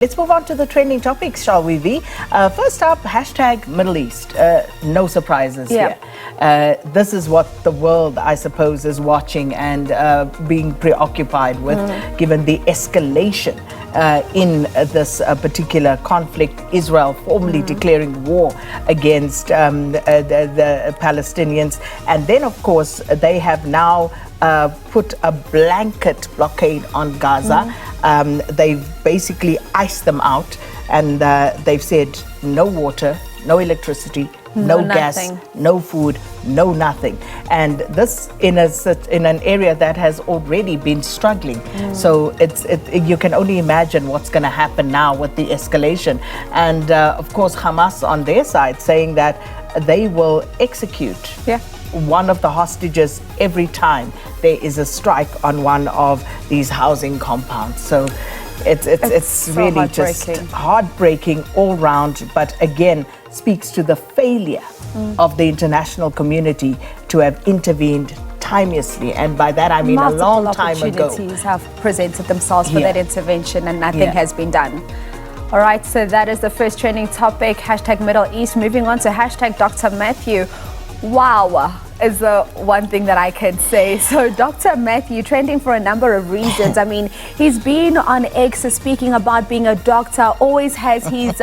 Let's move on to the trending topics, shall we, V? First up, hashtag Middle East. No surprises here. This is what the world, I suppose, is watching and being preoccupied with, given the escalation in this particular conflict. Israel formally declaring war against the Palestinians. And then, of course, they have now put a blanket blockade on Gaza. They've basically iced them out, and they've said no water, no electricity, no gas, no food, no nothing. And this in an area that has already been struggling. So you can only imagine what's going to happen now with the escalation. And of course, Hamas on their side saying that they will execute one of the hostages every time there is a strike on one of these housing compounds. So it's so really just heartbreaking all round, but again speaks to the failure of the international community to have intervened timelessly, and by that I mean a long time ago. Opportunities have presented themselves for that intervention and nothing has been done. All right, so that is the first trending topic, hashtag Middle East. Moving on to hashtag Dr. Matthew. Wow is the one thing that I can say. So Dr. Matthew trending for a number of reasons. I mean, he's been on X speaking about being a doctor, always has his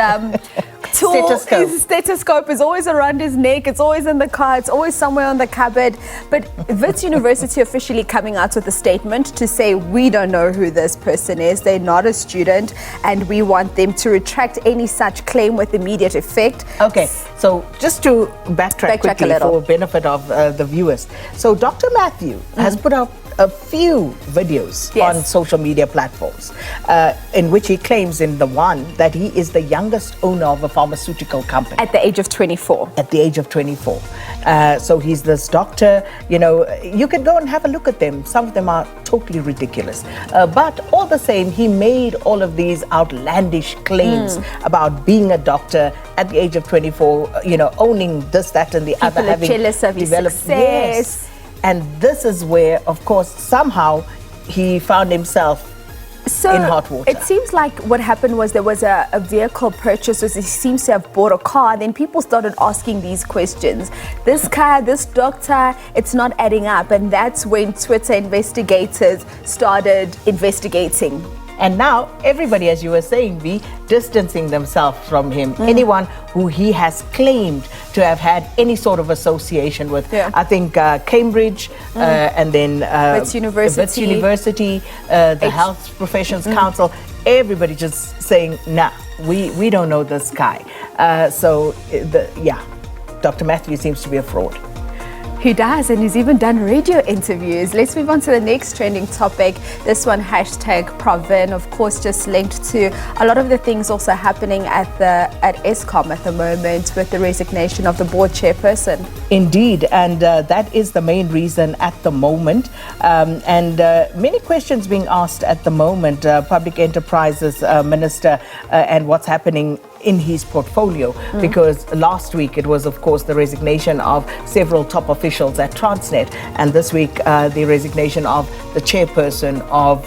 stethoscope. His stethoscope is always around his neck, it's always in the car, it's always somewhere on the cupboard. But Wits University officially coming out with a statement to say we don't know who this person is, they're not a student, and we want them to retract any such claim with immediate effect. Okay, so just to backtrack quickly for benefit of the viewers. So Dr. Matthew has put out a few videos on social media platforms in which he claims in the one that he is the youngest owner of a pharmaceutical company. At the age of 24. At the age of 24. So he's this doctor, you know, you can go and have a look at them. Some of them are totally ridiculous. But all the same, he made all of these outlandish claims about being a doctor at the age of 24, you know, owning this, that and the other. People are jealous of his success. And this is where, of course, somehow he found himself in hot water. It seems like what happened was there was a vehicle purchase, so he seems to have bought a car. Then people started asking these questions. This car, this doctor, it's not adding up. And that's when Twitter investigators started investigating. And now everybody, as you were saying, be distancing themselves from him. Anyone who he has claimed to have had any sort of association with. I think Cambridge and then Wits University, the Health Professions Council, everybody just saying, nah, we don't know this guy. Dr. Matthew seems to be a fraud. He does, and he's even done radio interviews. Let's move on to the next trending topic. This one, hashtag Pravin, of course, just linked to a lot of the things also happening at Eskom at the moment with the resignation of the board chairperson. Indeed, and that is the main reason at the moment. And many questions being asked at the moment, Public Enterprises Minister, and what's happening in his portfolio, because last week it was, of course, the resignation of several top officials at Transnet, and this week the resignation of the chairperson of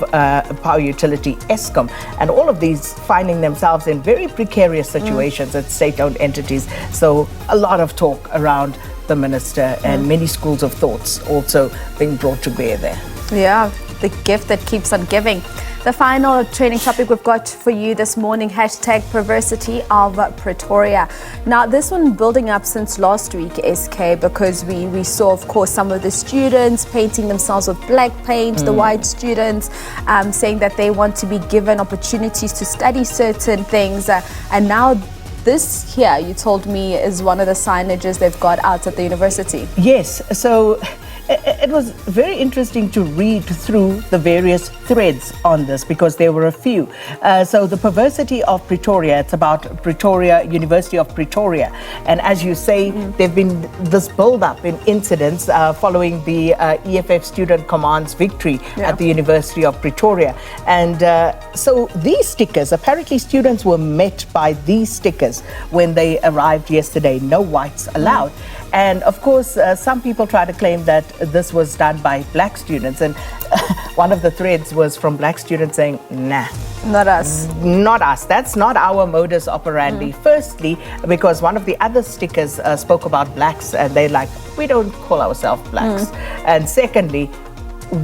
power utility Eskom, and all of these finding themselves in very precarious situations at state-owned entities. So a lot of talk around the minister and many schools of thoughts also being brought to bear there. Yeah, the gift that keeps on giving. The final training topic we've got for you this morning, hashtag perversity of Pretoria. Now, this one building up since last week, SK, because we saw, of course, some of the students painting themselves with black paint, the white students saying that they want to be given opportunities to study certain things. And now this here, you told me, is one of the signages they've got out at the university. Yes, so it was very interesting to read through the various threads on this, because there were a few. So the perversity of Pretoria, it's about Pretoria, University of Pretoria. And as you say, there've been this build-up in incidents following the EFF Student Command's victory at the University of Pretoria. And so these stickers, apparently students were met by these stickers when they arrived yesterday, no whites allowed. And of course, some people try to claim that this was done by black students. And one of the threads was from black students saying, nah. Not us. Not us. That's not our modus operandi. Firstly, because one of the other stickers spoke about blacks, and they're like, we don't call ourselves blacks. And secondly,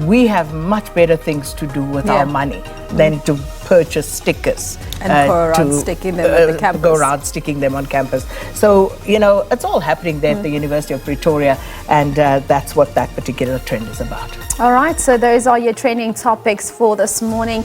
we have much better things to do with our money than to purchase stickers and go around sticking them on the campus. Go around sticking them on campus. So, you know, it's all happening there at the University of Pretoria, and that's what that particular trend is about. All right, so those are your trending topics for this morning.